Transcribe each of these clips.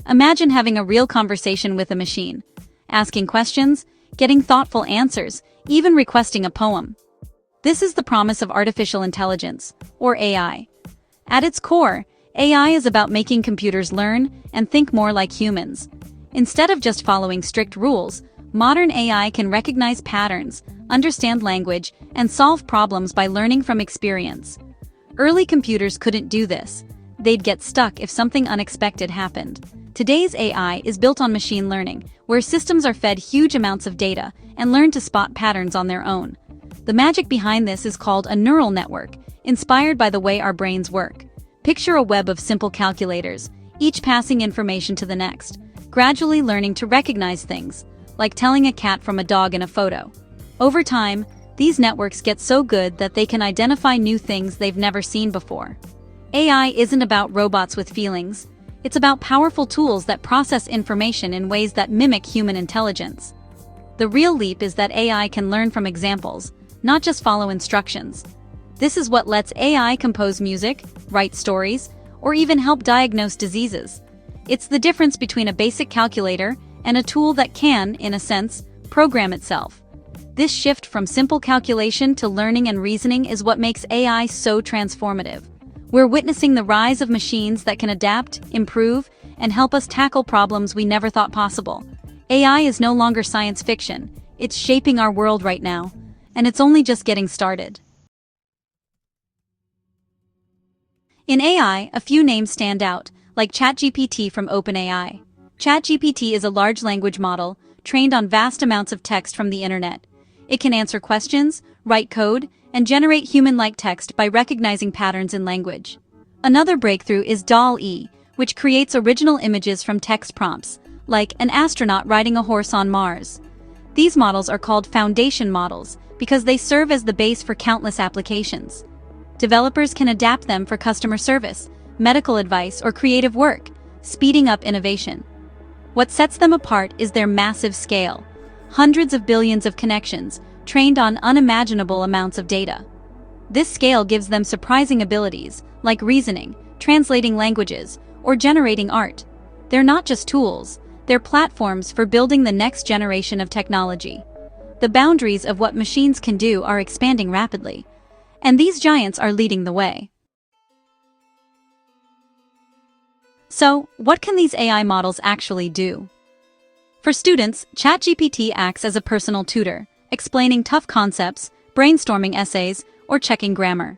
Imagine having a real conversation with a machine, asking questions, getting thoughtful answers, even requesting a poem. This is the promise of artificial intelligence, or AI. At its core, AI is about making computers learn and think more like humans. Instead of just following strict rules, modern AI can recognize patterns, understand language, and solve problems by learning from experience. Early computers couldn't do this. They'd get stuck if something unexpected happened. Today's AI is built on machine learning, where systems are fed huge amounts of data and learn to spot patterns on their own. The magic behind this is called a neural network, inspired by the way our brains work. Picture a web of simple calculators, each passing information to the next, gradually learning to recognize things, like telling a cat from a dog in a photo. Over time, these networks get so good that they can identify new things they've never seen before. AI isn't about robots with feelings. It's about powerful tools that process information in ways that mimic human intelligence. The real leap is that AI can learn from examples, not just follow instructions. This is what lets AI compose music, write stories, or even help diagnose diseases. It's the difference between a basic calculator and a tool that can, in a sense, program itself. This shift from simple calculation to learning and reasoning is what makes AI so transformative. We're witnessing the rise of machines that can adapt, improve, and help us tackle problems we never thought possible. AI is no longer science fiction. It's shaping our world right now, and it's only just getting started. In AI, a few names stand out, like ChatGPT from OpenAI. ChatGPT is a large language model trained on vast amounts of text from the internet. It can answer questions, write code, and generate human-like text by recognizing patterns in language. Another breakthrough is DALL-E, which creates original images from text prompts, like an astronaut riding a horse on Mars. These models are called foundation models because they serve as the base for countless applications. Developers can adapt them for customer service, medical advice, or creative work, speeding up innovation. What sets them apart is their massive scale. Hundreds of billions of connections, trained on unimaginable amounts of data. This scale gives them surprising abilities, like reasoning, translating languages, or generating art. They're not just tools, they're platforms for building the next generation of technology. The boundaries of what machines can do are expanding rapidly, and these giants are leading the way. So, what can these AI models actually do? For students, ChatGPT acts as a personal tutor, explaining tough concepts, brainstorming essays, or checking grammar.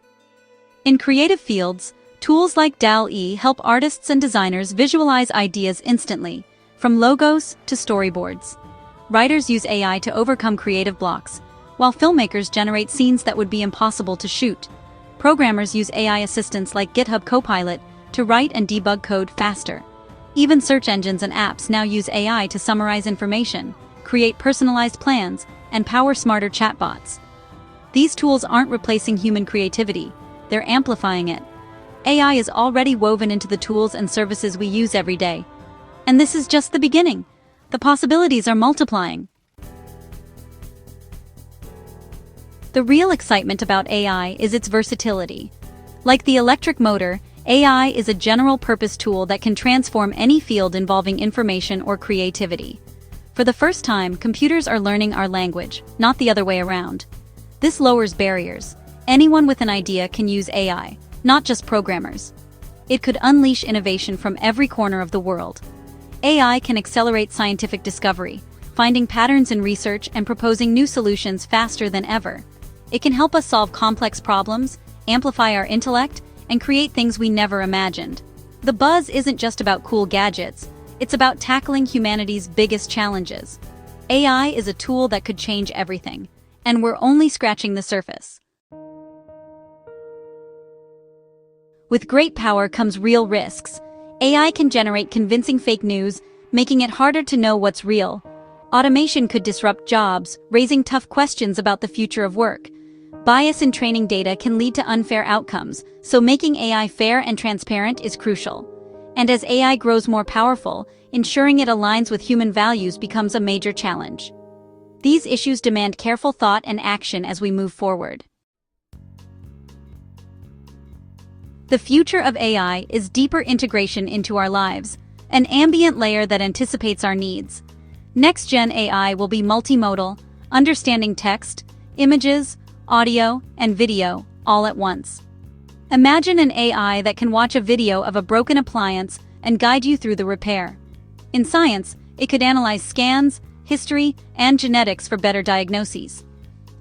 In creative fields, tools like DALL-E help artists and designers visualize ideas instantly, from logos to storyboards. Writers use AI to overcome creative blocks, while filmmakers generate scenes that would be impossible to shoot. Programmers use AI assistants like GitHub Copilot to write and debug code faster. Even search engines and apps now use AI to summarize information, create personalized plans, and power smarter chatbots. These tools aren't replacing human creativity, they're amplifying it. AI is already woven into the tools and services we use every day. And this is just the beginning. The possibilities are multiplying. The real excitement about AI is its versatility. Like the electric motor, AI is a general-purpose tool that can transform any field involving information or creativity. For the first time, computers are learning our language, not the other way around. This lowers barriers. Anyone with an idea can use AI, not just programmers. It could unleash innovation from every corner of the world. AI can accelerate scientific discovery, finding patterns in research and proposing new solutions faster than ever. It can help us solve complex problems, amplify our intellect, and create things we never imagined. The buzz isn't just about cool gadgets, it's about tackling humanity's biggest challenges. AI is a tool that could change everything, and we're only scratching the surface. With great power comes real risks. AI can generate convincing fake news, making it harder to know what's real. Automation could disrupt jobs, raising tough questions about the future of work. Bias in training data can lead to unfair outcomes, so making AI fair and transparent is crucial. And as AI grows more powerful, ensuring it aligns with human values becomes a major challenge. These issues demand careful thought and action as we move forward. The future of AI is deeper integration into our lives. An ambient layer that anticipates our needs. Next-gen AI will be multimodal, understanding text, images, audio, and video all at once. Imagine an AI that can watch a video of a broken appliance and guide you through the repair. In science, it could analyze scans, history, and genetics for better diagnoses.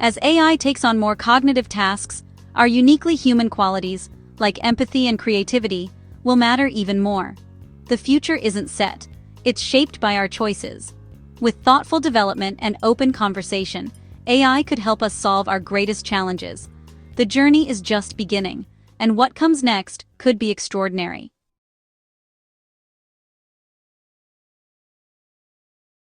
As AI takes on more cognitive tasks, our uniquely human qualities, like empathy and creativity, will matter even more. The future isn't set, it's shaped by our choices. With thoughtful development and open conversation, AI could help us solve our greatest challenges. The journey is just beginning, and what comes next could be extraordinary.